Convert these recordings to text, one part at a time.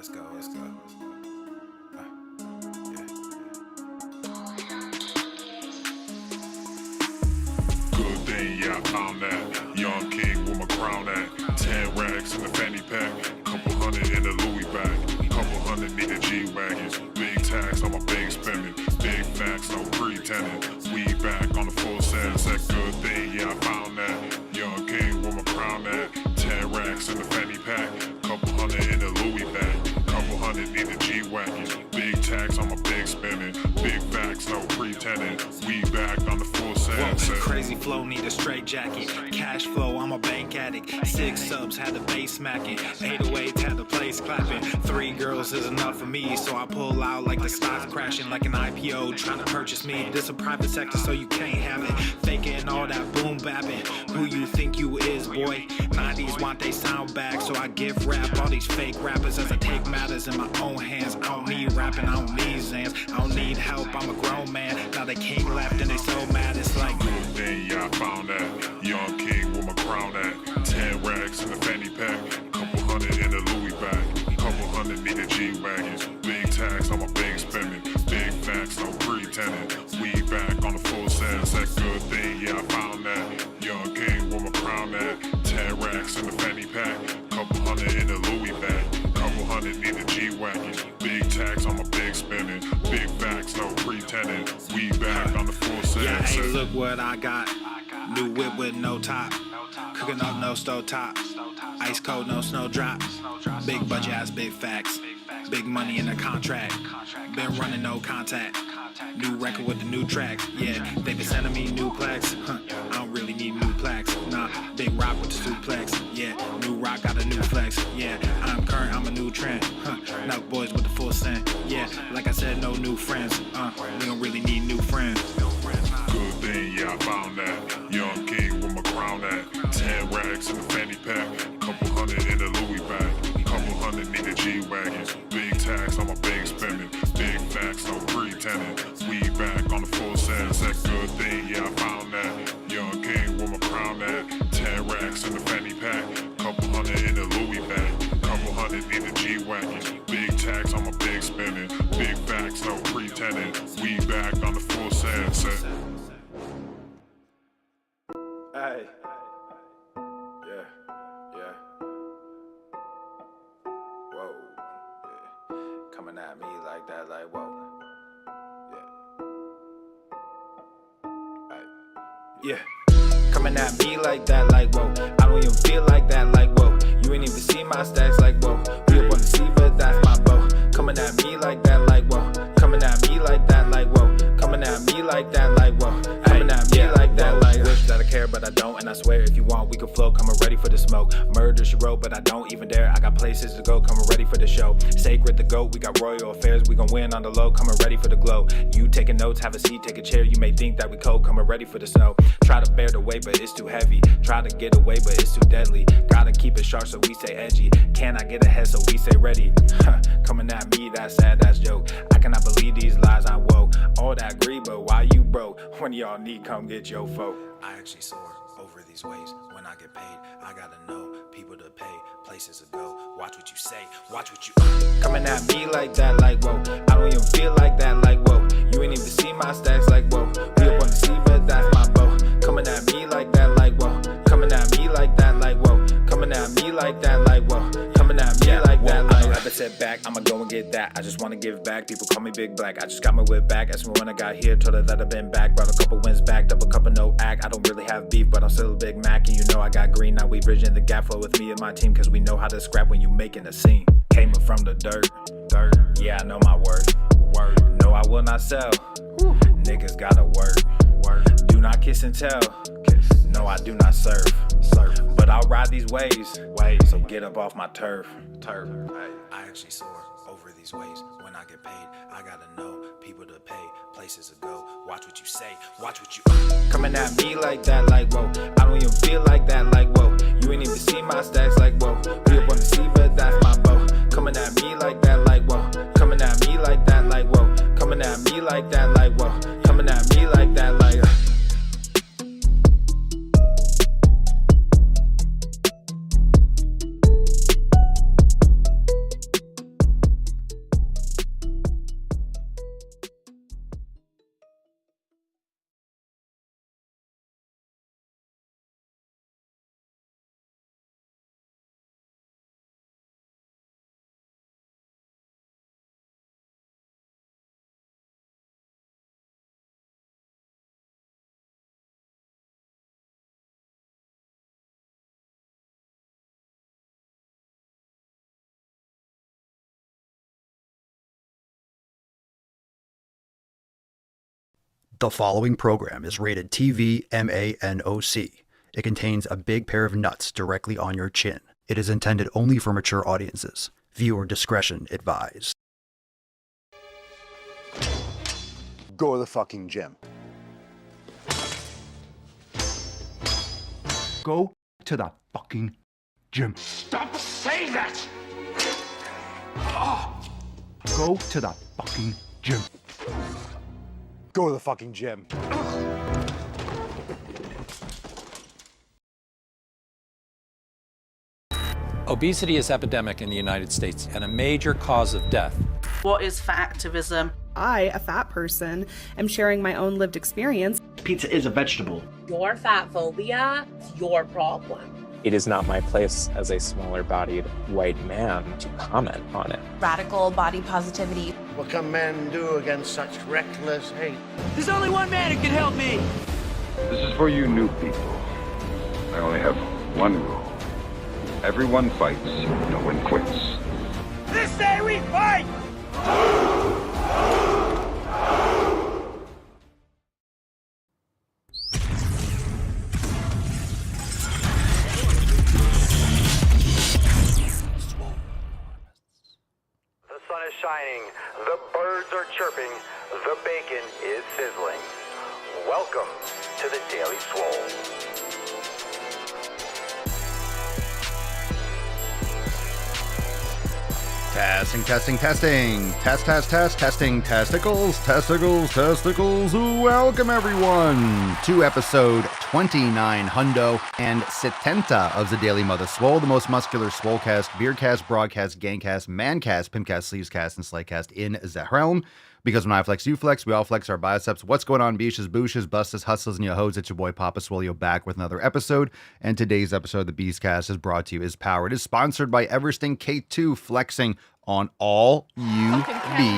let's go. Yeah. Good thing, yeah, I found that. Young king with my crown at. 10 racks in the fanny pack. Couple hundred in the Louis bag. Couple hundred need a G-Wagon. Big tax on my big spending. Big facts, no pretending. We back on the full sense. That good thing, yeah, I found that. Young king with my crown at. 10 racks in the fanny pack. Couple hundred in the Louis bag. Couple hundred need a G-Wagon. Big tax on my big spending. Big facts, no pretending. We back on the full sense. Crazy flow, need a straight jacket. Cash flow, I'm a bank addict. 6 subs, had the bass smacking. 808s, had the place clapping. 3 girls is enough for me, so I pull out like the stock's crashing. Like an IPO, trying to purchase me. This a private sector, so you can't have it. Faking all that boom bapping. Who you think you is, boy? 90s want they sound back, so I give rap all these fake rappers as I take matters in my own hands. I don't need rapping, I don't need Zans. I don't need help, I'm a grown man. Now they can't left and they so mad, it's like good thing, yeah, I found that. Young king with my crown at. 10 racks in the fanny pack. Couple hundred in the Louis bag. Couple hundred need a G-Wagon. Big tax on my big spending. Big facts, no pretending. We back on the full sense. That good thing, yeah, I found that. Young king with my crown at. 10 racks in the fanny pack. Couple hundred in the Louis bag. Couple hundred need a G-Wagon. Big tax on my big spending. Big facts, no pretending. We back on the full sense. yeah, hey, look what I got. New whip with no top. Cooking up no stove top. Ice cold, no snow drop. Big budget ass, big facts. Big money in the contract. Been running no contact. New record with the new tracks. Yeah, they been sending me new plaques. I don't really need new plaques. Nah, big rock with the suplex. Yeah, new rock got a new flex. Yeah, I'm current, I'm a new trend. Knock boys with the full scent. Yeah, like I said, no new friends. We don't really need new friends. Good thing, yeah, I found that. Young king with my crown at. 10 racks in the fanny pack. Couple hundred in the Louis bag. Couple hundred need a G-Wagon. Big tax on my big spending. Big facts, no pretending. We back on the full sense. That good thing, yeah, I found that. Young king with my crown at. 10 racks in the fanny pack. Couple hundred in the Louis bag. Couple hundred need a G-Wagon. Big tax on my big spending. Big facts, no pretending. We back on the full sense. Hey. Yeah. Whoa. Yeah. Coming at me like that, like whoa. Yeah. Coming at me like that, like whoa. I don't even feel like that, like whoa. You ain't even see my stacks, like whoa. We up on the sea, but that's my bow. Coming at me like that, like whoa. Coming at me like that, like whoa. Coming at me like that, like whoa. Coming at me like that, like wish that I care, but I don't. And I swear if you want, we can flow. Coming ready for the smoke. Murder she wrote, but I don't even dare. I got places to go. Coming ready for the show. Sacred the goat. We got royal affairs. We gon' win on the low. Coming ready for the glow. You taking notes, have a seat, take a chair. You may think that we cold. Coming ready for the snow. Try to bear the weight, but it's too heavy. Try to get away, but it's too deadly. Gotta keep it sharp, so we stay edgy. Can I get ahead, so we stay ready? Coming at me, that sad ass joke. I cannot believe these lies, I'm woke. All that agree, but why you broke? When y'all need, come get your folk. I actually soar over these waves. When I get paid, I gotta know people to pay, places to go. Watch what you say, watch what you Coming at me like that, like whoa. I don't even feel like that, like whoa. You ain't even see my stacks, like whoa. We up on the sea, but that's my bow. Coming at me like that, like whoa. Coming at me like that, like whoa. Coming at me like that, like whoa. Coming at me like that, like I never sit back, I'ma go and get that. I just wanna give back, people call me Big Black. I just got my whip back, asked me when I got here, told her that I've been back. Brought a couple wins back, double cup of no act. I don't really have beef, but I'm still a Big Mac. And you know I got green, now we bridging the gap. Flow with me and my team, cause we know how to scrap when you making a scene. Came up from the dirt, yeah, I know my worth. No, I will not sell. Niggas gotta work. Do not kiss and tell. No, I do not serve. But I'll ride these waves. So get up off my turf. I actually soar over these waves. When I get paid, I gotta know people to pay, places to go. Watch what you say, watch what you Coming at me like that, like whoa. I don't even feel like that, like whoa. You ain't even see my stacks, like whoa. We up on the sea, but that's my bow. Coming at me like that, like whoa. Coming at me like that, like whoa. Coming at me like that, like whoa. Coming at me like that, like The following program is rated TV MANOC. It contains a big pair of nuts directly on your chin. It is intended only for mature audiences. Viewer discretion advised. Go to the fucking gym. Go to the fucking gym. Stop saying that! Go to the fucking gym. Go to the fucking gym. Obesity is epidemic in the United States and a major cause of death. What is fat activism? I, a fat person, am sharing my own lived experience. Pizza is a vegetable. Your fat phobia is your problem. It is not my place as a smaller-bodied white man to comment on it. Radical body positivity. What can men do against such reckless hate? There's only one man who can help me. This is for you new people. I only have one rule. Everyone fights, no one quits. This day we fight! Shining, the birds are chirping, the bacon is sizzling. Welcome to the Daily Swole. Testing. Testing. Testicles. Welcome, everyone, to episode 29 Hundo and Setenta of the Daily Mother Swole, the most muscular swolecast, beercast, broadcast, gangcast, mancast, pimpcast, sleevescast, and slaycast in the realm. Because when I flex, you flex, we all flex our biceps. What's going on, beaches, booshes, bustas, hustlers, and yo-hos? It's your boy, Papa Swolio, back with another episode. And today's episode of the Beastcast is brought to you, is powered, is sponsored by Eversting K2, flexing on all you be.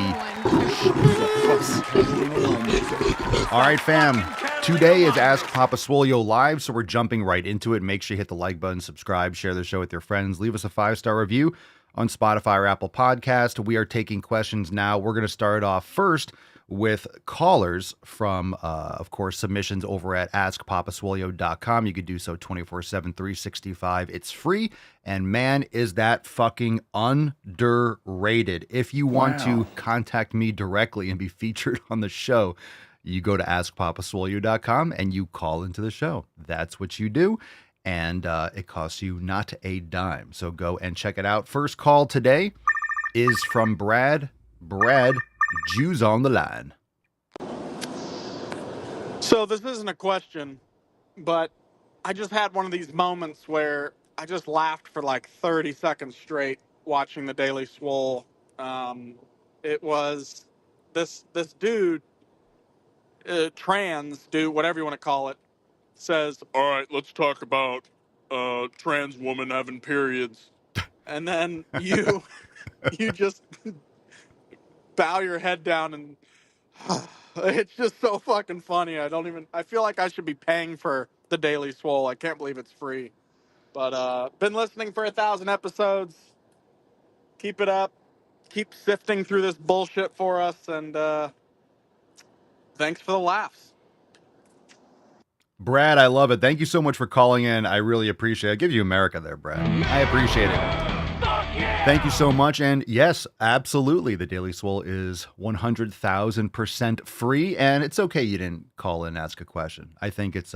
All right, fam. Today is Ask Papa Swolio Live, so we're jumping right into it. Make sure you hit the like button, subscribe, share the show with your friends, leave us a 5-star review on Spotify or Apple Podcast. We are taking questions now. We're going to start off first with callers from, of course, submissions over at askpapaswolio.com. You could do so 24/7, 365. It's free. And man, is that fucking underrated. If you want to contact me directly and be featured on the show, you go to askpapaswolio.com and you call into the show. That's what you do. And it costs you not a dime. So go and check it out. First call today is from Brad. Brad, Jews on the line. So this isn't a question, but I just had one of these moments where I just laughed for like 30 seconds straight watching the Daily Swole. It was this dude, trans dude, whatever you want to call it, says, "All right, let's talk about trans woman having periods," and then you just bow your head down, and it's just so fucking funny. I feel like I should be paying for the Daily Swole. I can't believe it's free, but been listening for 1,000 episodes. Keep it up. Keep sifting through this bullshit for us, and thanks for the laughs. Brad, I love it. Thank you so much for calling in. I really appreciate it. I give you America there, Brad. I appreciate it. Thank you so much. And yes, absolutely. The Daily Swole is 100,000% free. And it's okay you didn't call in and ask a question. I think it's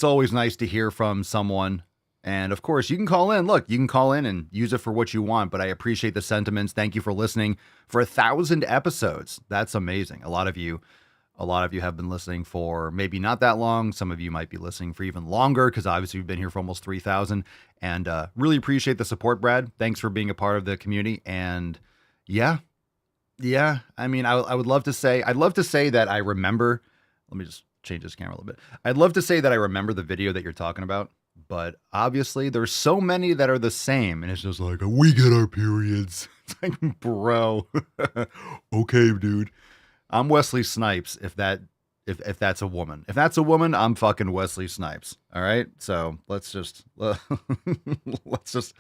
always nice to hear from someone. And of course, you can call in. Look, you can call in and use it for what you want. But I appreciate the sentiments. Thank you for listening for 1,000 episodes. That's amazing. A lot of you have been listening for maybe not that long. Some of you might be listening for even longer because obviously you've been here for almost 3,000. And really appreciate the support, Brad. Thanks for being a part of the community. And yeah. I mean, I'd love to say that I remember. Let me just change this camera a little bit. I'd love to say that I remember the video that you're talking about. But obviously there's so many that are the same. And it's just like, we get our periods. It's like, bro. Okay, dude. I'm Wesley Snipes. If that's a woman, I'm fucking Wesley Snipes. All right. So let's just let's just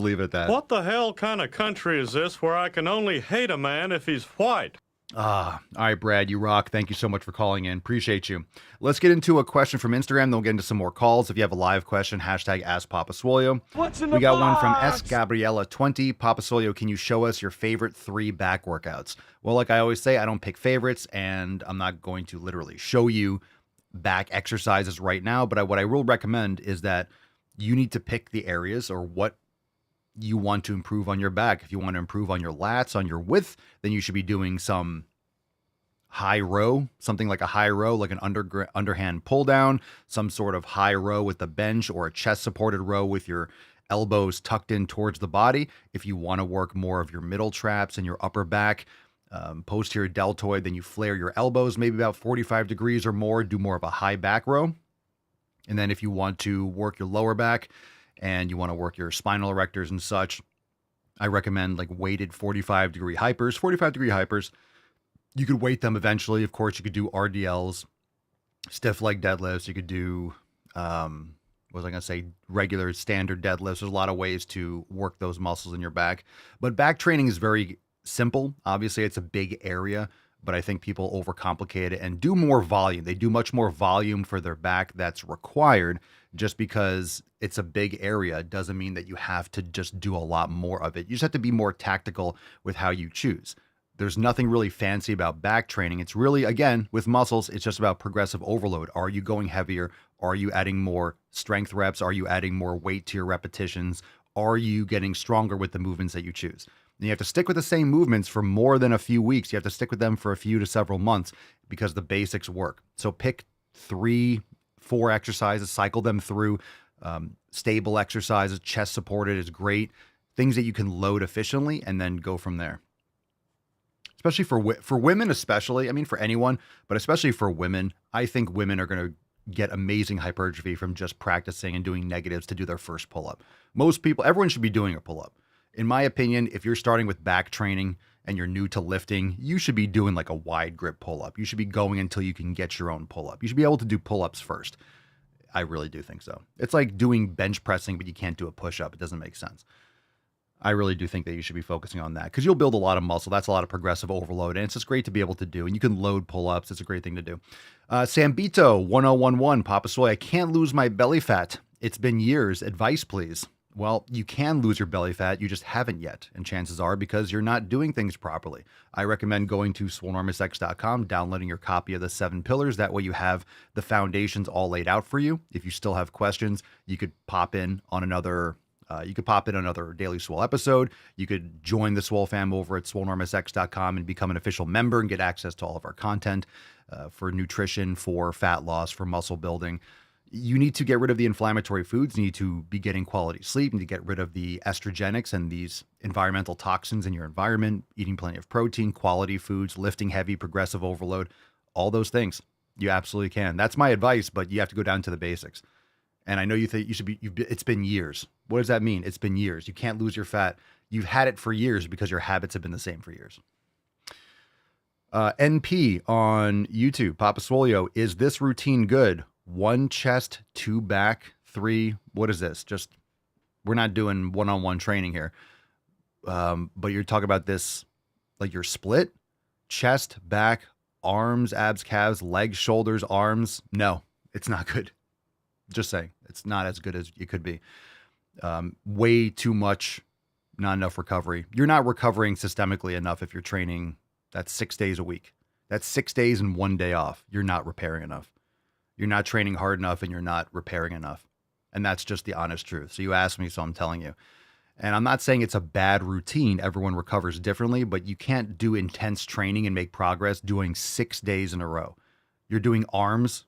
leave it at that. What the hell kind of country is this where I can only hate a man if he's white? All right, Brad, you rock. Thank you so much for calling in. Appreciate you. Let's get into a question from Instagram. Then we'll get into some more calls. If you have a live question, hashtag Ask Papa Swolio. What's in We the got one from box? S. Gabriella20. Papa Swolio, can you show us your favorite 3 back workouts? Well, like I always say, I don't pick favorites, and I'm not going to literally show you back exercises right now. But what I will recommend is that you need to pick the areas or what you want to improve on your back. If you want to improve on your lats, on your width, then you should be doing some high row, something like a high row, like an underhand pull down, some sort of high row with the bench, or a chest supported row with your elbows tucked in towards the body. If you want to work more of your middle traps and your upper back, posterior deltoid, then you flare your elbows maybe about 45 degrees or more, do more of a high back row. And then if you want to work your lower back and you want to work your spinal erectors and such, I recommend like weighted 45 degree hypers. 45 degree hypers, you could weight them eventually. Of course, you could do RDLs, stiff leg deadlifts. You could do, what was I going to say, regular standard deadlifts. There's a lot of ways to work those muscles in your back. But back training is very simple. Obviously, it's a big area, but I think people overcomplicate it and do more volume. They do much more volume for their back that's required. Just because it's a big area doesn't mean that you have to just do a lot more of it. You just have to be more tactical with how you choose. There's nothing really fancy about back training. It's really, again, with muscles, it's just about progressive overload. Are you going heavier? Are you adding more strength reps? Are you adding more weight to your repetitions? Are you getting stronger with the movements that you choose? And you have to stick with the same movements for more than a few weeks. You have to stick with them for a few to several months because the basics work. So pick 3, 4 exercises, cycle them through. Stable exercises, chest supported is great. Things that you can load efficiently and then go from there. Especially for women, especially, I mean, for anyone, but especially for women, I think women are going to get amazing hypertrophy from just practicing and doing negatives to do their first pull-up. Most people, everyone should be doing a pull-up. In my opinion, if you're starting with back training and you're new to lifting, you should be doing like a wide grip pull-up. You should be going until you can get your own pull-up. You should be able to do pull-ups first. I really do think so. It's like doing bench pressing, but you can't do a push-up. It doesn't make sense. I really do think that you should be focusing on that because you'll build a lot of muscle. That's a lot of progressive overload, and it's just great to be able to do. And you can load pull-ups. It's a great thing to do. Sambito 1011, Papa Soy, I can't lose my belly fat. It's been years. Advice, please. Well, you can lose your belly fat. You just haven't yet. And chances are because you're not doing things properly. I recommend going to swolenormousx.com, downloading your copy of the 7 pillars. That way you have the foundations all laid out for you. If you still have questions, you could pop in on another Daily Swole episode. You could join the Swole fam over at swolenormousx.com and become an official member and get access to all of our content for nutrition, for fat loss, for muscle building. You need to get rid of the inflammatory foods. You need to be getting quality sleep. You need to get rid of the estrogenics and these environmental toxins in your environment, eating plenty of protein, quality foods, lifting heavy, progressive overload, all those things. You absolutely can. That's my advice, but you have to go down to the basics. And I know you think you should be, it's been years. What does that mean? It's been years. You can't lose your fat. You've had it for years because your habits have been the same for years. NP on YouTube, Papa Swolio, is this routine good? 1 chest, 2 back, 3. What is this? Just, we're not doing one-on-one training here. But you're talking about this, like your split, chest, back, arms, abs, calves, legs, shoulders, arms. No, it's not good. Just saying, it's not as good as it could be. Way too much, not enough recovery. You're not recovering systemically enough if you're training. That's 6 days a week. That's 6 days and 1 day off. You're not repairing enough. You're not training hard enough and you're not repairing enough. And that's just the honest truth. So you asked me, so I'm telling you. And I'm not saying it's a bad routine. Everyone recovers differently, but you can't do intense training and make progress doing 6 days in a row. You're doing arms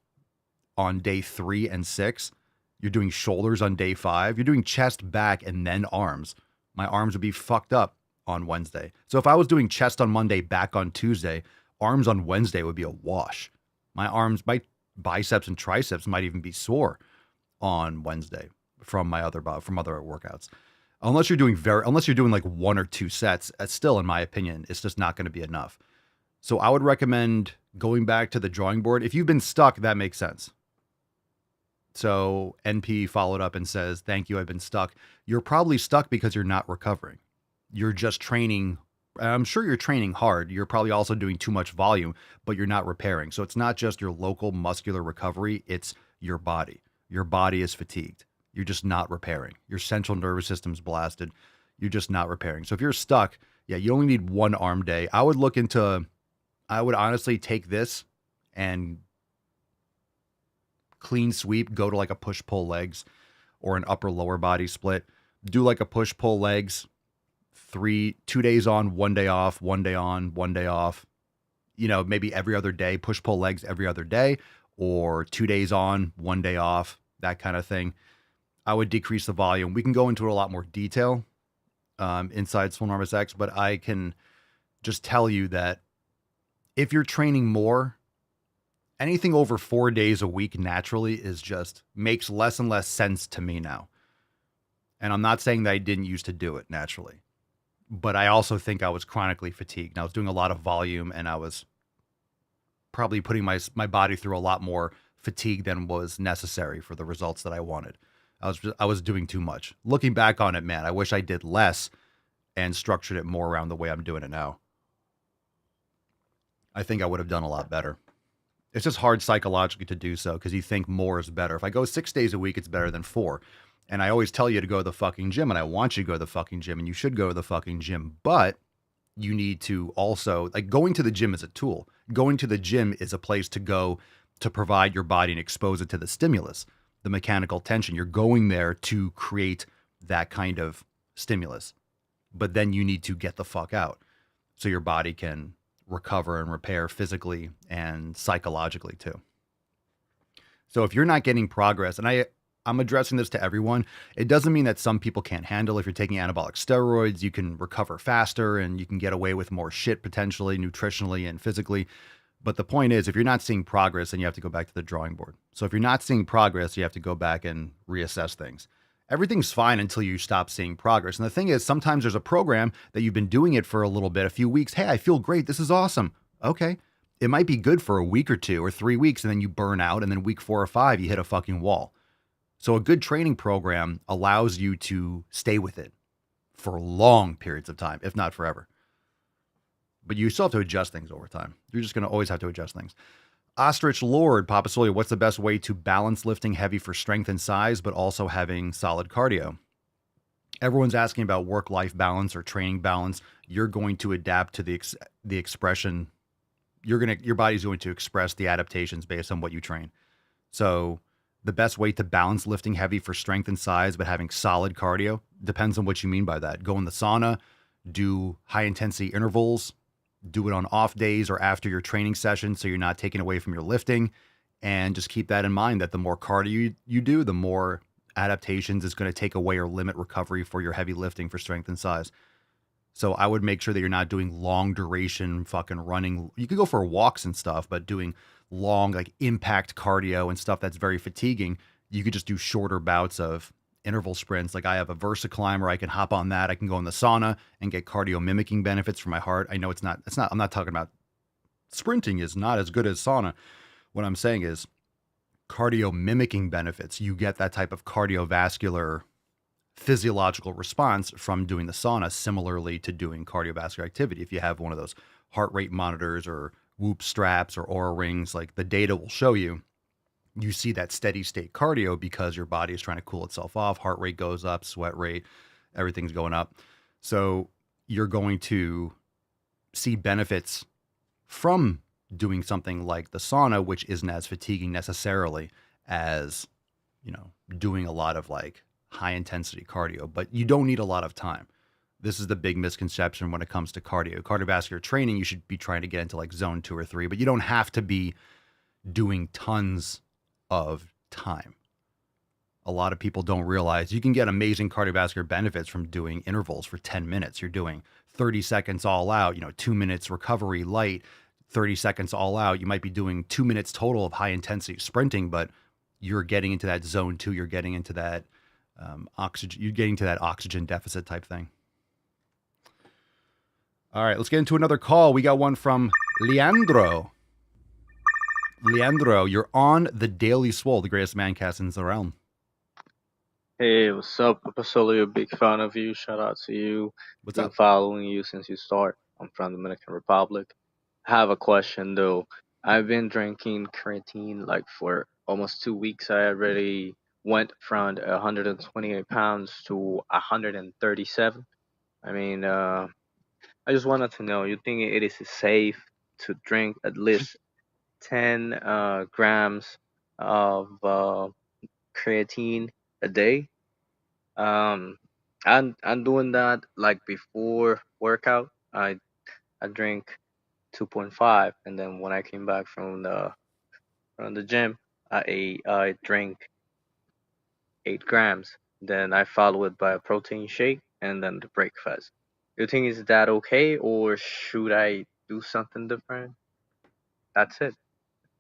on day 3 and 6. You're doing shoulders on day 5. You're doing chest, back, and then arms. My arms would be fucked up on Wednesday. So if I was doing chest on Monday, back on Tuesday, arms on Wednesday would be a wash. My biceps and triceps might even be sore on Wednesday from other workouts. Unless you're doing like 1 or 2 sets, still, in my opinion, it's just not going to be enough. So I would recommend going back to the drawing board. If you've been stuck, that makes sense. So NP followed up and says, thank you, I've been stuck. You're probably stuck because you're not recovering. You're just training I'm sure you're training hard. You're probably also doing too much volume, but you're not repairing. So it's not just your local muscular recovery, it's your body. Your body is fatigued. You're just not repairing. Your central nervous system's blasted. You're just not repairing. So if you're stuck, yeah, you only need one arm day. I would honestly take this and clean sweep, go to like a push-pull legs or an upper lower body split. Do like a push-pull legs, 2 days on, 1 day off, 1 day on, 1 day off. Maybe every other day, push-pull legs every other day, or 2 days on, 1 day off, that kind of thing. I would decrease the volume. We can go into a lot more detail inside Swolenormous X, but I can just tell you that if you're training more, anything over 4 days a week naturally makes less and less sense to me now. And I'm not saying that I didn't used to do it naturally, but I also think I was chronically fatigued. And I was doing a lot of volume, and I was probably putting my body through a lot more fatigue than was necessary for the results that I wanted. I was doing too much. Looking back on it, man, I wish I did less and structured it more around the way I'm doing it now. I think I would have done a lot better. It's just hard psychologically to do so because you think more is better. If I go 6 days a week, it's better than 4. And I always tell you to go to the fucking gym, and I want you to go to the fucking gym, and you should go to the fucking gym. But you need to also, like, going to the gym is a tool. Going to the gym is a place to go to provide your body and expose it to the stimulus, the mechanical tension. You're going there to create that kind of stimulus. But then you need to get the fuck out so your body can recover and repair physically and psychologically too. So if you're not getting progress, and I'm addressing this to everyone, it doesn't mean that some people can't handle. If you're taking anabolic steroids, you can recover faster and you can get away with more shit potentially, nutritionally and physically. But the point is, if you're not seeing progress, then you have to go back to the drawing board. So if you're not seeing progress, you have to go back and reassess things. Everything's fine until you stop seeing progress. And the thing is, sometimes there's a program that you've been doing it for a little bit, a few weeks. Hey, I feel great. This is awesome. Okay. It might be good for a week or 2 or 3 weeks, and then you burn out. And then week 4 or 5, you hit a fucking wall. So a good training program allows you to stay with it for long periods of time, if not forever. But you still have to adjust things over time. You're just going to always have to adjust things. Ostrich Lord, Papa Swolio, what's the best way to balance lifting heavy for strength and size, but also having solid cardio? Everyone's asking about work-life balance or training balance. You're going to adapt to the expression. Your body's going to express the adaptations based on what you train. So the best way to balance lifting heavy for strength and size, but having solid cardio, depends on what you mean by that. Go in the sauna, do high-intensity intervals, do it on off days or after your training session so you're not taking away from your lifting. And just keep that in mind, that the more cardio you do, the more adaptations is going to take away or limit recovery for your heavy lifting for strength and size. So I would make sure that you're not doing long duration fucking running. You could go for walks and stuff, but doing long like impact cardio and stuff that's very fatiguing, you could just do shorter bouts of interval sprints. Like I have a VersaClimber, I can hop on that. I can go in the sauna and get cardio mimicking benefits for my heart. I know I'm not talking about sprinting is not as good as sauna. What I'm saying is cardio mimicking benefits. You get that type of cardiovascular physiological response from doing the sauna, similarly to doing cardiovascular activity. If you have one of those heart rate monitors or Whoop straps or Aura rings, like the data will show you see that steady state cardio because your body is trying to cool itself off. Heart rate goes up, sweat rate, everything's going up. So you're going to see benefits from doing something like the sauna, which isn't as fatiguing necessarily as, doing a lot of like high intensity cardio, but you don't need a lot of time. This is the big misconception when it comes to cardio. Cardiovascular training, you should be trying to get into like zone 2 or 3, but you don't have to be doing tons of time. A lot of people don't realize you can get amazing cardiovascular benefits from doing intervals for 10 minutes. You're doing 30 seconds all out, 2 minutes recovery light, 30 seconds all out. You might be doing 2 minutes total of high intensity sprinting, but you're getting into that zone 2. You're getting into that oxygen. You're getting to that oxygen deficit type thing. All right, let's get into another call. We got one from Leandro. Leandro, you're on the Daily Swole, the greatest mancast in the realm. Hey, what's up? Papa Swolio, big fan of you. Shout out to you. What's Been up? following you since you start. I'm from Dominican Republic. I have a question though. I've been drinking creatine like for almost 2 weeks. I already went from 128 pounds to 137. I mean, I just wanted to know, you think it is safe to drink at least 10 grams of creatine a day? Um, I'm doing that like before workout. I drink 2.5, and then when I came back from the gym, I drink 8 grams. Then I follow it by a protein shake and then the breakfast. You think is that okay, or should I do something different? That's it.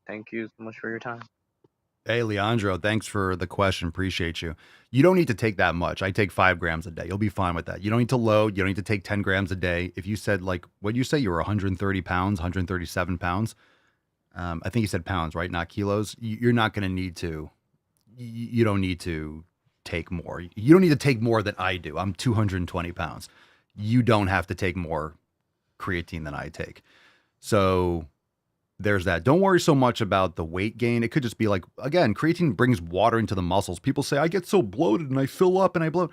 Thank you so much for your time. Hey, Leandro, thanks for the question. Appreciate you. You don't need to take that much. I take 5 grams a day. You'll be fine with that. You don't need to load. You don't need to take 10 grams a day. If you said, like, what did you say? You were 130 pounds, 137 pounds. I think you said pounds, right? Not kilos. You're not going to need to. You don't need to take more. You don't need to take more than I do. I'm 220 pounds. You don't have to take more creatine than I take. So there's that. Don't worry so much about the weight gain. It could just be like, again, creatine brings water into the muscles. People say, I get so bloated and I fill up and I bloat.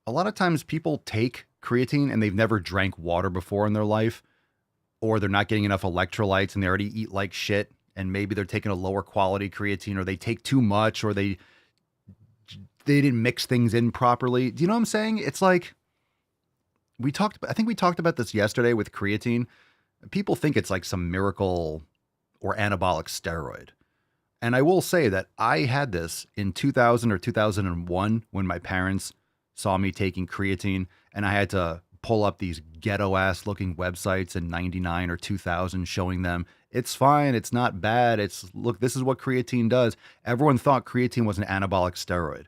A lot of times people take creatine and they've never drank water before in their life, or they're not getting enough electrolytes and they already eat like shit. And maybe they're taking a lower quality creatine, or they take too much, or they didn't mix things in properly. Do you know what I'm saying? It's like I think we talked about this yesterday with creatine. People think it's like some miracle or anabolic steroid. And I will say that I had this in 2000 or 2001 when my parents saw me taking creatine, and I had to pull up these ghetto ass looking websites in 99 or 2000 showing them it's fine, it's not bad. Look, this is what creatine does. Everyone thought creatine was an anabolic steroid.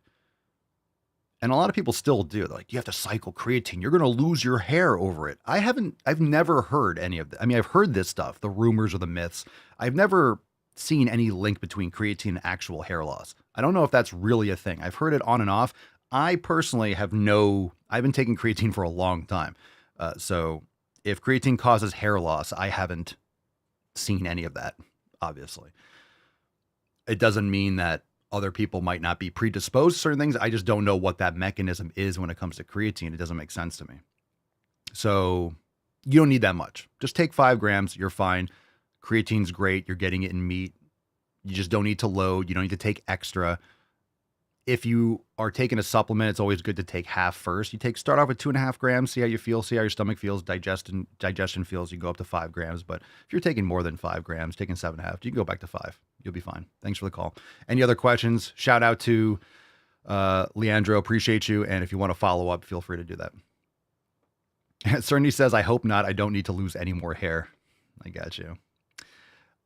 And a lot of people still do. They're like, you have to cycle creatine. You're going to lose your hair over it. I've never heard any of that. I mean, I've heard this stuff, the rumors or the myths. I've never seen any link between creatine and actual hair loss. I don't know if that's really a thing. I've heard it on and off. I personally I've been taking creatine for a long time. So if creatine causes hair loss, I haven't seen any of that, obviously. It doesn't mean that other people might not be predisposed to certain things. I just don't know what that mechanism is when it comes to creatine. It doesn't make sense to me. So you don't need that much. Just take 5 grams. You're fine. Creatine's great. You're getting it in meat. You just don't need to load. You don't need to take extra. If you are taking a supplement, it's always good to take half first. Start off with 2.5 grams, see how you feel, see how your stomach feels, digestion feels. You go up to 5 grams. But if you're taking more than 5 grams, taking 7.5, you can go back to 5. You'll be fine. Thanks for the call. Any other questions? Shout out to Leandro. Appreciate you. And if you want to follow up, feel free to do that. Cerny says, I hope not. I don't need to lose any more hair. I got you.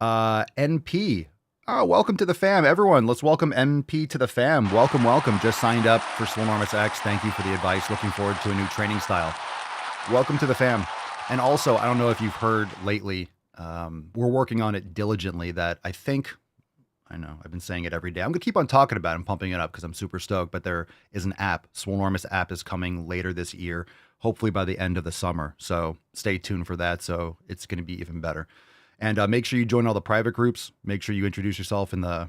NP. Oh, welcome to the fam. Everyone, let's welcome NP to the fam. Welcome, welcome. Just signed up for Swolenormous X. Thank you for the advice. Looking forward to a new training style. Welcome to the fam. And also, I don't know if you've heard lately, we're working on it diligently that I know, I've been saying it every day. I'm going to keep on talking about it and pumping it up because I'm super stoked. But there is an app. Swolenormous app is coming later this year, hopefully by the end of the summer. So stay tuned for that. So it's going to be even better. And make sure you join all the private groups. Make sure you introduce yourself in the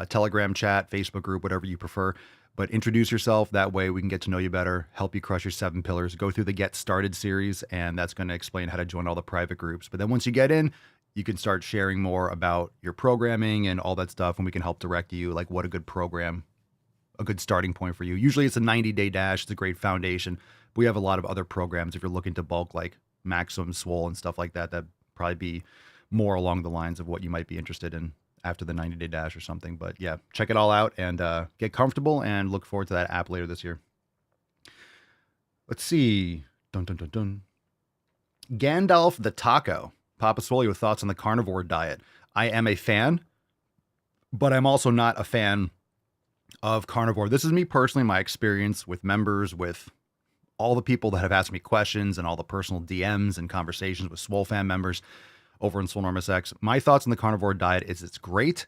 Telegram chat, Facebook group, whatever you prefer. But introduce yourself. That way we can get to know you better, help you crush your 7 pillars, go through the Get Started series, and that's going to explain how to join all the private groups. But then once you get in, you can start sharing more about your programming and all that stuff, and we can help direct you, like what a good program, a good starting point for you. Usually it's a 90-day dash. It's a great foundation. But we have a lot of other programs if you're looking to bulk, like Maximum Swole and stuff like that, that probably be more along the lines of what you might be interested in after the 90-day dash or something. But yeah, check it all out and get comfortable, and look forward to that app later this year. Let's see. Dun, dun, dun, dun. Gandalf the Taco. Papa Swolio, thoughts on the carnivore diet. I am a fan, but I'm also not a fan of carnivore. This is me personally, my experience with members, with all the people that have asked me questions and all the personal DMs and conversations with Swole fan members over in Swolenormous X. My thoughts on the carnivore diet is it's great,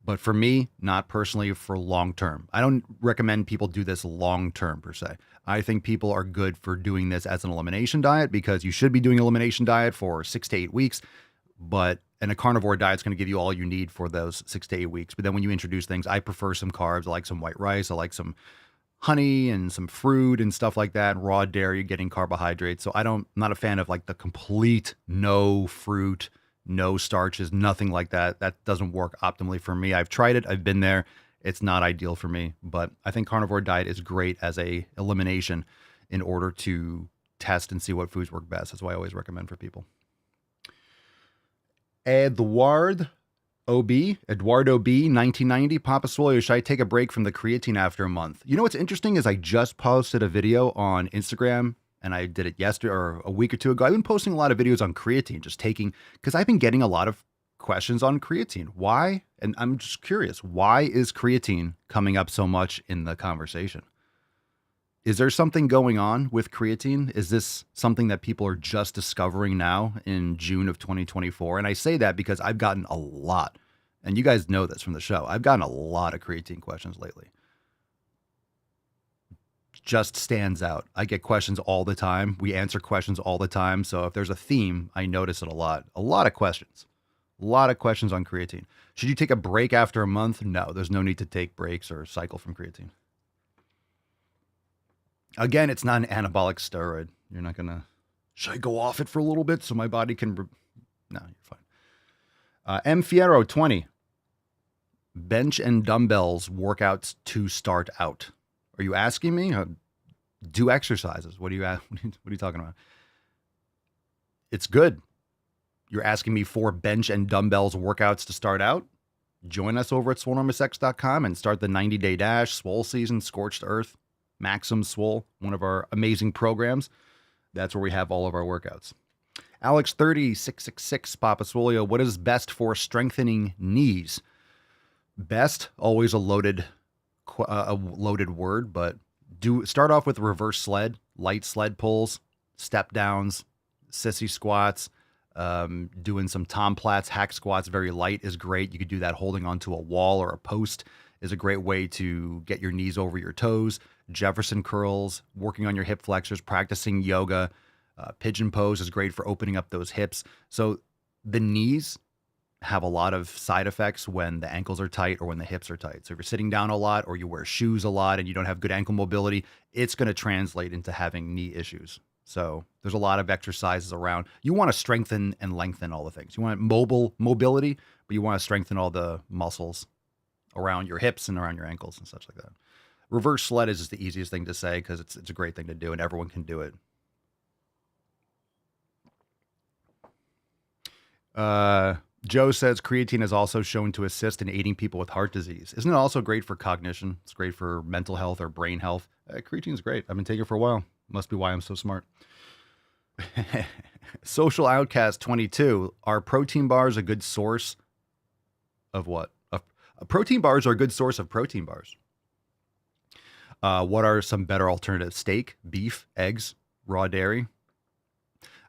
But for me, not personally for long term. I don't recommend people do this long term per se. I think people are good for doing this as an elimination diet because you should be doing elimination diet for 6 to 8 weeks. And a carnivore diet is going to give you all you need for those 6 to 8 weeks. But then when you introduce things, I prefer some carbs. I like some white rice. I like some honey and some fruit and stuff like that. Raw dairy, getting carbohydrates. So I'm not a fan of like the complete no fruit, no starches, nothing like that. That doesn't work optimally for me. I've tried it. I've been there. It's not ideal for me. But I think carnivore diet is great as a elimination in order to test and see what foods work best. That's why I always recommend for people. Eduardo B, 1990. Papa Swolio, should I take a break from the creatine after a month? You know what's interesting is I just posted a video on Instagram, and I did it yesterday or a week or two ago. I've been posting a lot of videos on creatine, just taking, because I've been getting a lot of questions on creatine. Why? And I'm just curious, why is creatine coming up so much in the conversation? Is there something going on with creatine? Is this something that people are just discovering now in June of 2024? And I say that because I've gotten a lot, and you guys know this from the show, I've gotten a lot of creatine questions lately. Just stands out. I get questions all the time. We answer questions all the time. So if there's a theme, I notice it a lot. A lot of questions. A lot of questions on creatine. Should you take a break after a month? No, there's no need to take breaks or cycle from creatine. Again, it's not an anabolic steroid. You're not going to, should I go off it for a little bit so my body can, no, you're fine. M. Fierro, 20. Bench and dumbbells workouts to start out. Are you asking me? Do exercises. What are you talking about? It's good. You're asking me for bench and dumbbells workouts to start out? Join us over at swolenormousx.com and start the 90-day dash, Swole season, Scorched Earth, Maxim Swole, one of our amazing programs. That's where we have all of our workouts. Alex 30666, Papa Swolio, what is best for strengthening knees? Best, always a loaded word, but start off with reverse sled, light sled pulls, step downs, sissy squats, doing some Tom Platz hack squats, very light is great. You could do that holding onto a wall or a post is a great way to get your knees over your toes. Jefferson curls, working on your hip flexors, practicing yoga. Pigeon pose is great for opening up those hips. So the knees have a lot of side effects when the ankles are tight or when the hips are tight. So if you're sitting down a lot or you wear shoes a lot and you don't have good ankle mobility, it's going to translate into having knee issues. So there's a lot of exercises around. You want to strengthen and lengthen all the things. You want mobility, but you want to strengthen all the muscles around your hips and around your ankles and such like that. Reverse sled is just the easiest thing to say because it's a great thing to do and everyone can do it. Joe says creatine is also shown to assist in aiding people with heart disease. Isn't it also great for cognition? It's great for mental health or brain health. Creatine is great. I've been taking it for a while. Must be why I'm so smart. Social Outcast 22. Are protein bars a good source of what? Protein bars are a good source of protein bars. What are some better alternatives? Steak, beef, eggs, raw dairy?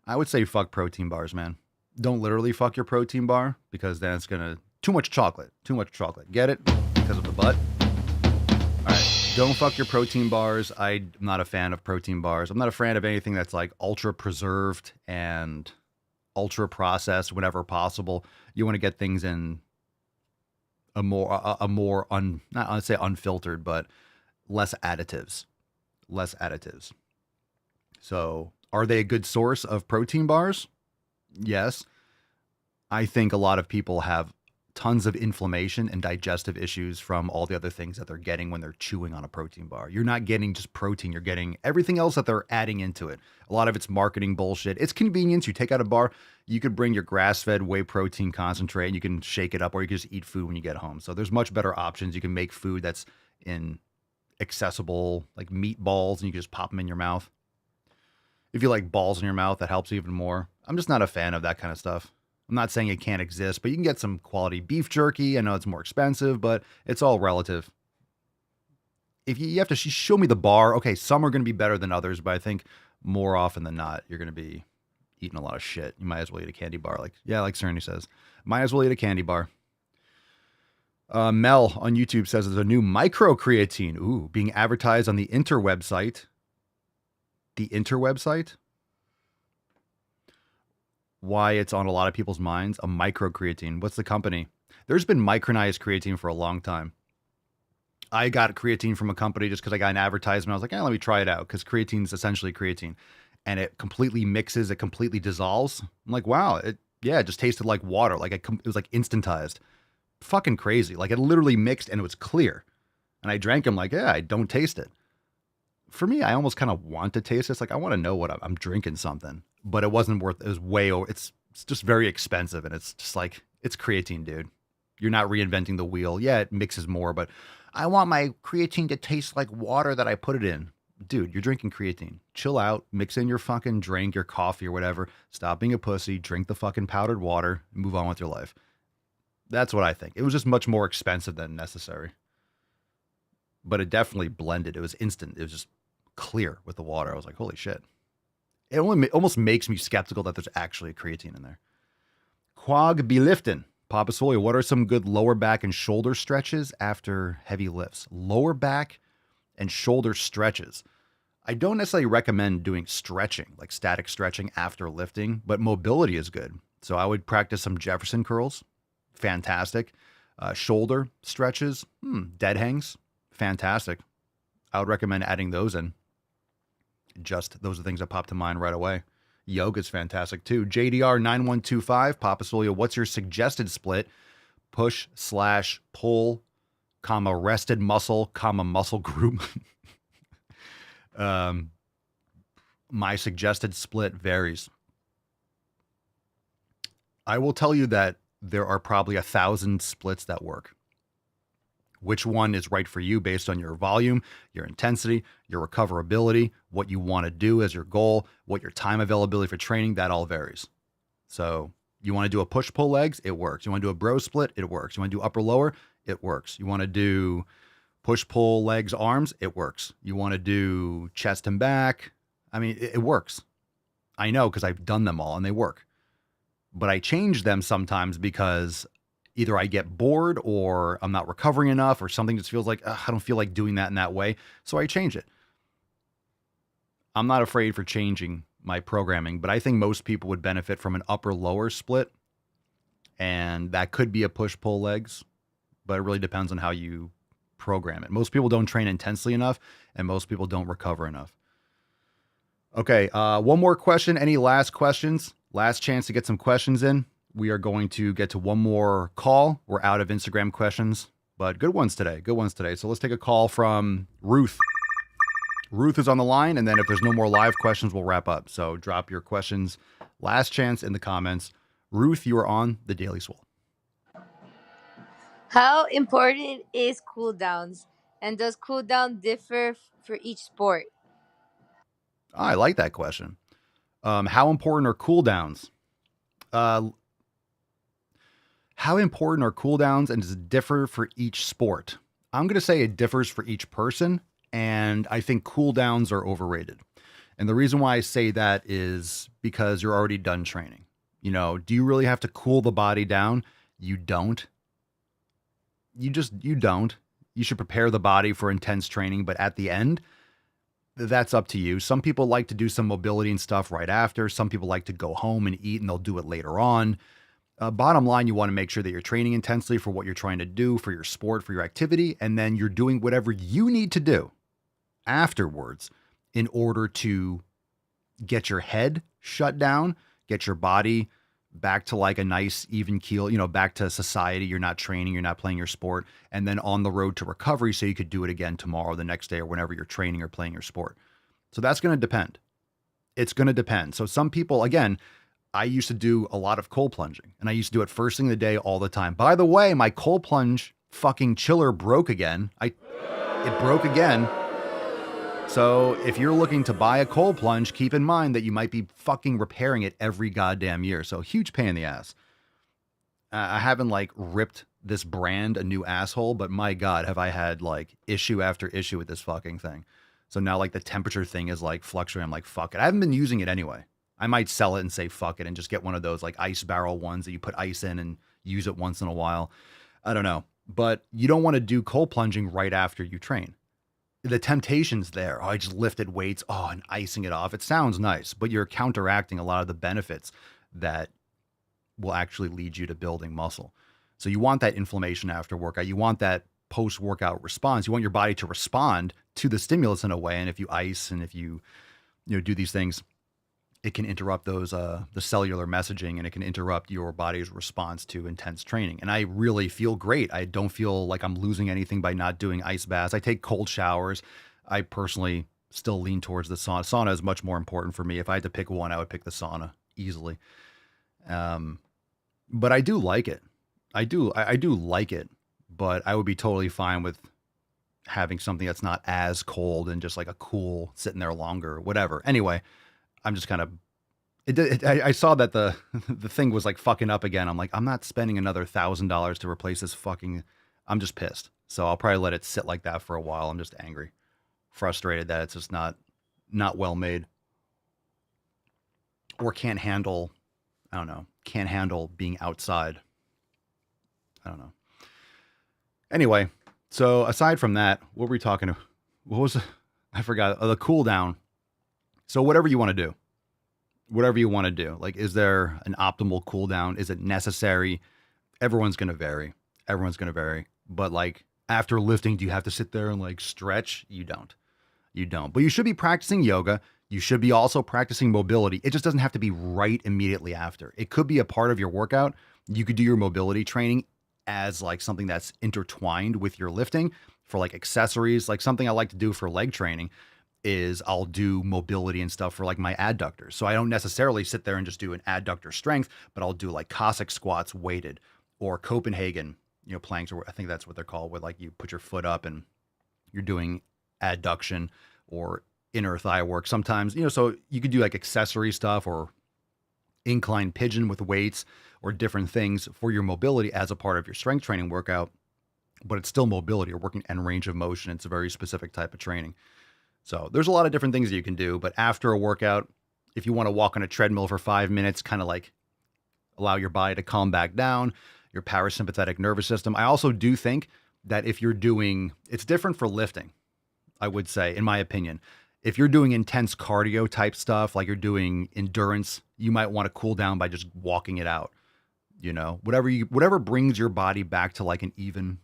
I would say fuck protein bars, man. Don't literally fuck your protein bar because then it's going to... Too much chocolate. Get it? Because of the butt? All right. Don't fuck your protein bars. I'm not a fan of protein bars. I'm not a fan of anything that's like ultra preserved and ultra processed whenever possible. You want to get things in a more not I'd say unfiltered, but less additives. So are they a good source of protein bars? Yes. I think a lot of people have tons of inflammation and digestive issues from all the other things that they're getting when they're chewing on a protein bar. You're not getting just protein. You're getting everything else that they're adding into it. A lot of it's marketing bullshit. It's convenience. You take out a bar, you could bring your grass-fed whey protein concentrate and you can shake it up, or you can just eat food when you get home. So there's much better options. You can make food that's in accessible, like meatballs, and you can just pop them in your mouth. If you like balls in your mouth, that helps even more. I'm just not a fan of that kind of stuff. I'm not saying it can't exist, but you can get some quality beef jerky. I know it's more expensive, but it's all relative. If you have to show me the bar, okay, some are going to be better than others, but I think more often than not, you're going to be eating a lot of shit. You might as well eat a candy bar. Like Cerny says, might as well eat a candy bar. Mel on YouTube says there's a new micro creatine. Ooh, being advertised on the interwebsite. The interwebsite? Why it's on a lot of people's minds. A micro creatine. What's the company? There's been micronized creatine for a long time. I got creatine from a company just because I got an advertisement. I was like, let me try it out because creatine is essentially creatine. And it completely mixes. It completely dissolves. I'm like, wow. It just tasted like water. Like it was like instantized. Fucking crazy. Like it literally mixed and it was clear. And I drank them like, I don't taste it. For me, I almost kind of want to taste this. Like I want to know what I'm drinking something, but it wasn't worth, it was way over. It's just very expensive. And it's just like, it's creatine, dude. You're not reinventing the wheel. Yeah, it mixes more, but I want my creatine to taste like water that I put it in. Dude, you're drinking creatine. Chill out, mix in your fucking drink, your coffee or whatever. Stop being a pussy, drink the fucking powdered water, and move on with your life. That's what I think. It was just much more expensive than necessary. But it definitely blended. It was instant. It was just clear with the water. I was like, holy shit. It almost makes me skeptical that there's actually creatine in there. Quag be lifting. Papa Swolio, what are some good lower back and shoulder stretches after heavy lifts? Lower back and shoulder stretches. I don't necessarily recommend doing stretching, like static stretching after lifting, but mobility is good. So I would practice some Jefferson curls. Fantastic. Shoulder stretches, dead hangs, fantastic. I would recommend adding those in. Just those are things that pop to mind right away. Yoga's fantastic too. JDR9125, Papa Swolio, what's your suggested split? Push/pull, rested muscle, muscle group. My suggested split varies. I will tell you that there are probably 1,000 splits that work. Which one is right for you based on your volume, your intensity, your recoverability, what you want to do as your goal, what your time availability for training, that all varies. So you want to do a push-pull legs, it works. You want to do a bro split, it works. You want to do upper-lower, it works. You want to do push-pull legs, arms, it works. You want to do chest and back, I mean, it works. I know because I've done them all and they work. But I change them sometimes because either I get bored or I'm not recovering enough or something just feels like, I don't feel like doing that in that way. So I change it. I'm not afraid for changing my programming, but I think most people would benefit from an upper lower split. And that could be a push pull legs, but it really depends on how you program it. Most people don't train intensely enough and most people don't recover enough. Okay. One more question. Any last questions? Last chance to get some questions in. We are going to get to one more call. We're out of Instagram questions, but good ones today. Good ones today. So let's take a call from Ruth. Ruth is on the line, and then if there's no more live questions, we'll wrap up. So drop your questions. Last chance in the comments. Ruth, you are on the Daily Swole. How important is cool downs? And does cool down differ for each sport? I like that question. How important are cool downs? How important are cooldowns and does it differ for each sport? I'm going to say it differs for each person, and I think cooldowns are overrated. And the reason why I say that is because you're already done training. You know, do you really have to cool the body down? You don't. You don't. You should prepare the body for intense training, but at the end, that's up to you. Some people like to do some mobility and stuff right after. Some people like to go home and eat and they'll do it later on. Bottom line, you want to make sure that you're training intensely for what you're trying to do, for your sport, for your activity, and then you're doing whatever you need to do afterwards in order to get your head shut down, get your body back to like a nice even keel, back to society. You're not training, you're not playing your sport, and then on the road to recovery so you could do it again tomorrow, the next day, or whenever you're training or playing your sport. So that's going to depend. It's going to depend. So some people, again, I used to do a lot of cold plunging and I used to do it first thing of the day all the time. By the way, my cold plunge fucking chiller broke again. It broke again. So if you're looking to buy a cold plunge, keep in mind that you might be fucking repairing it every goddamn year. So huge pain in the ass. I haven't like ripped this brand a new asshole, but my God, have I had like issue after issue with this fucking thing. So now like the temperature thing is like fluctuating. I'm like, fuck it. I haven't been using it anyway. I might sell it and say, fuck it, and just get one of those like ice barrel ones that you put ice in and use it once in a while. I don't know. but you don't want to do cold plunging right after you train. The temptation's there. Oh, I just lifted weights. Oh, and icing it off. It sounds nice, but you're counteracting a lot of the benefits that will actually lead you to building muscle. So you want that inflammation after workout. You want that post-workout response. You want your body to respond to the stimulus in a way. And if you ice and if you do these things, it can interrupt those the cellular messaging, and it can interrupt your body's response to intense training. And I really feel great. I don't feel like I'm losing anything by not doing ice baths. I take cold showers. I personally still lean towards the sauna. Sauna is much more important for me. If I had to pick one, I would pick the sauna easily. But I do like it. I do like it, but I would be totally fine with having something that's not as cold and just like a cool sitting there longer, whatever. Anyway, I'm just kind of, I saw that the thing was like fucking up again. I'm like, I'm not spending another $1,000 to replace this fucking, I'm just pissed. So I'll probably let it sit like that for a while. I'm just angry, frustrated that it's just not well made, or can't handle being outside. I don't know. Anyway, so aside from that, what were we talking about? What was I forgot. The cool down. So whatever you want to do, like, is there an optimal cool down? Is it necessary? Everyone's going to vary. But like after lifting, do you have to sit there and like stretch? You don't, but you should be practicing yoga. You should be also practicing mobility. It just doesn't have to be right immediately after. It could be a part of your workout. You could do your mobility training as like something that's intertwined with your lifting for like accessories. Like something I like to do for leg training is I'll do mobility and stuff for like my adductors. So I don't necessarily sit there and just do an adductor strength, but I'll do like Cossack squats weighted, or Copenhagen, planks, or I think that's what they're called, where like you put your foot up and you're doing adduction or inner thigh work. Sometimes, so you could do like accessory stuff or incline pigeon with weights or different things for your mobility as a part of your strength training workout, but it's still mobility or working end range of motion. It's a very specific type of training. So there's a lot of different things that you can do, but after a workout, if you want to walk on a treadmill for 5 minutes, kind of like allow your body to calm back down, your parasympathetic nervous system. I also do think that if you're doing, it's different for lifting, I would say, in my opinion. If you're doing intense cardio type stuff, like you're doing endurance, you might want to cool down by just walking it out. Whatever brings your body back to like an even,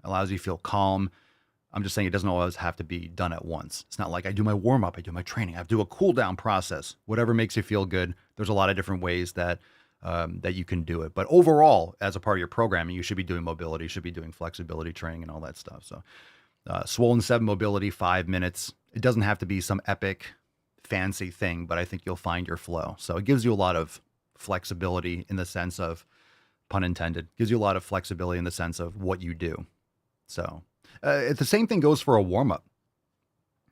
allows you to feel calm. I'm just saying it doesn't always have to be done at once. It's not like I do my warm up, I do my training, I do a cool down process. Whatever makes you feel good. There's a lot of different ways that you can do it. But overall, as a part of your programming, you should be doing mobility, you should be doing flexibility training and all that stuff. So Swollen 7 mobility, 5 minutes. It doesn't have to be some epic, fancy thing, but I think you'll find your flow. So it gives you a lot of flexibility in the sense of, pun intended, gives you a lot of flexibility in the sense of what you do. So the same thing goes for a warm-up.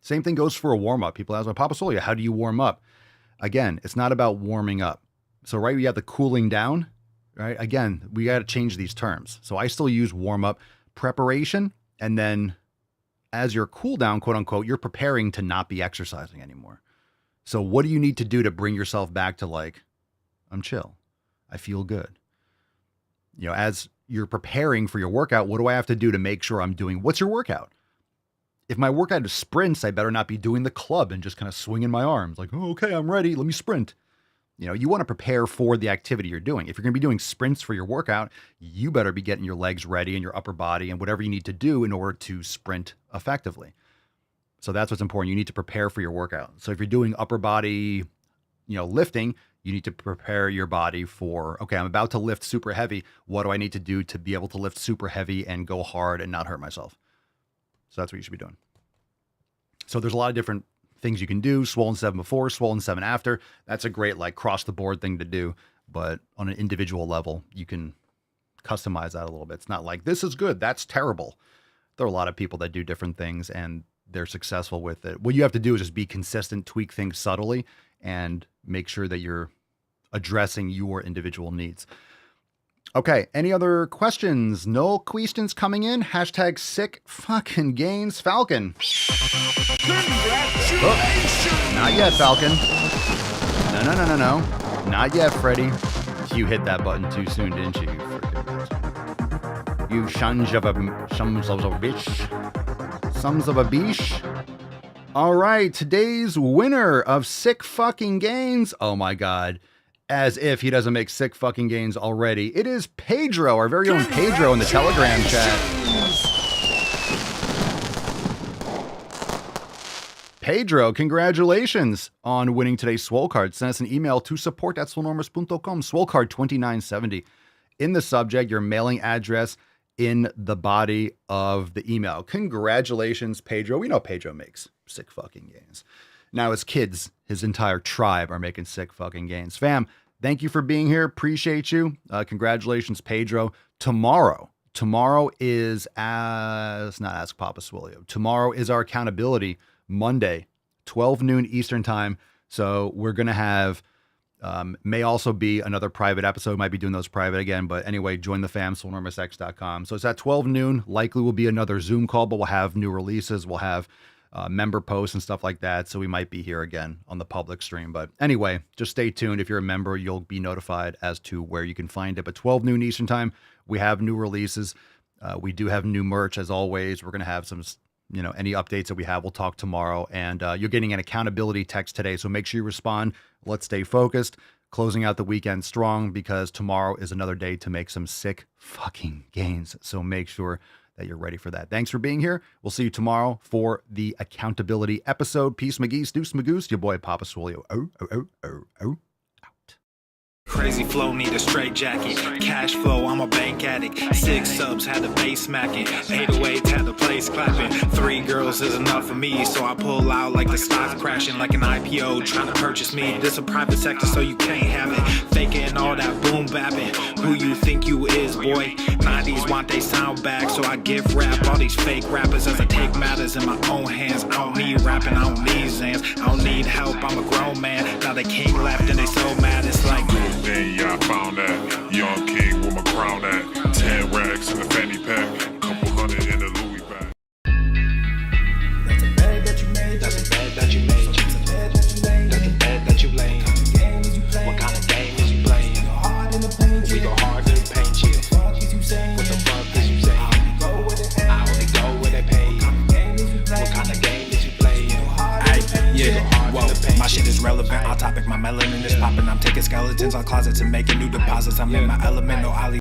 People ask me, Papa Swolio, how do you warm up? Again, it's not about warming up. So right, we have the cooling down, right? Again, we got to change these terms. So I still use warm-up, preparation, and then as your cool down, quote unquote, you're preparing to not be exercising anymore. So what do you need to do to bring yourself back to like, I'm chill, I feel good? As you're preparing for your workout, what do I have to do to make sure I'm doing, what's your workout? If my workout is sprints, I better not be doing the club and just kind of swinging my arms like, oh, okay, I'm ready, let me sprint. You want to prepare for the activity you're doing. If you're going to be doing sprints for your workout, you better be getting your legs ready and your upper body and whatever you need to do in order to sprint effectively. So that's what's important. You need to prepare for your workout. So if you're doing upper body, lifting, you need to prepare your body for, okay, I'm about to lift super heavy. What do I need to do to be able to lift super heavy and go hard and not hurt myself? So that's what you should be doing. So there's a lot of different things you can do. Swollen 7 before, Swollen 7 after. That's a great like cross the board thing to do. But on an individual level, you can customize that a little bit. It's not like this is good, that's terrible. There are a lot of people that do different things and they're successful with it. What you have to do is just be consistent, tweak things subtly, and make sure that you're addressing your individual needs. Okay, any other questions? No questions coming in? Hashtag sick fucking gains Falcon. Congratulations! Oh, not yet, Falcon. No. Not yet, Freddy. You hit that button too soon, didn't you? You freaking bitch. You sons of a bitch. Sons of a biche. All right, today's winner of sick fucking gains. Oh my God. As if he doesn't make sick fucking gains already. It is Pedro, our very own Pedro in the Telegram chat. Pedro, congratulations on winning today's Swole card. Send us an email to support@swolenormous.com, Swole card 2970. In the subject, your mailing address in the body of the email. Congratulations, Pedro. We know Pedro makes sick fucking gains. Now his kids, his entire tribe, are making sick fucking gains. Fam, thank you for being here. Appreciate you. Congratulations, Pedro. Tomorrow is not Ask Papa Swolio. Tomorrow is our accountability Monday, 12 noon Eastern time. So we're going to have, may also be another private episode. Might be doing those private again. But anyway, join the fam, swolenormousx.com. So it's at 12 noon. Likely will be another Zoom call, but we'll have new releases. We'll have member posts and stuff like that. So we might be here again on the public stream. But anyway, just stay tuned. If you're a member, you'll be notified as to where you can find it. But 12 noon Eastern time, we have new releases. We do have new merch as always. We're going to have some, any updates that we have, we'll talk tomorrow. And you're getting an accountability text today. So make sure you respond. Let's stay focused. Closing out the weekend strong because tomorrow is another day to make some sick fucking gains. So make sure that you're ready for that. Thanks for being here. We'll see you tomorrow for the accountability episode. Peace, McGee's, Deuce, Magoose, your boy Papa Swolio. Out. Crazy flow, need a straight jacket. Cash flow, I'm a bank addict. 6 subs, had the bass smacking. 808s, had the place clapping. 3 girls is enough for me, so I pull out like the stocks crashing. Like an IPO, trying to purchase me. This a private sector, so you can't have it. Faking all that boom bapping. Who you think you is, boy? 90s want they sound back, so I give rap all these fake rappers as I take matters in my own hands. I don't need rapping, I don't need Zans. I don't need help, I'm a grown man. Now the king left and they so mad, it's like... Then yeah, I found that young king with my crown at 10 racks in the fanny pack, couple hundred in the Louis bag. That's a bed that you made. That's a bed that you made. That's a bed that you laid. That's a bed that you laid. What kind of game is you playing? We go hard in the paint. We go hard in the paint. What the fuck is you saying? What the fuck is you saying? I only go where they pay. What kind of game is you playing? Yeah, whoa, my shit is relevant. On topic, my melanin is popping. I'm taking skeletons on closets and making new deposits. I'm in my element, no ollie.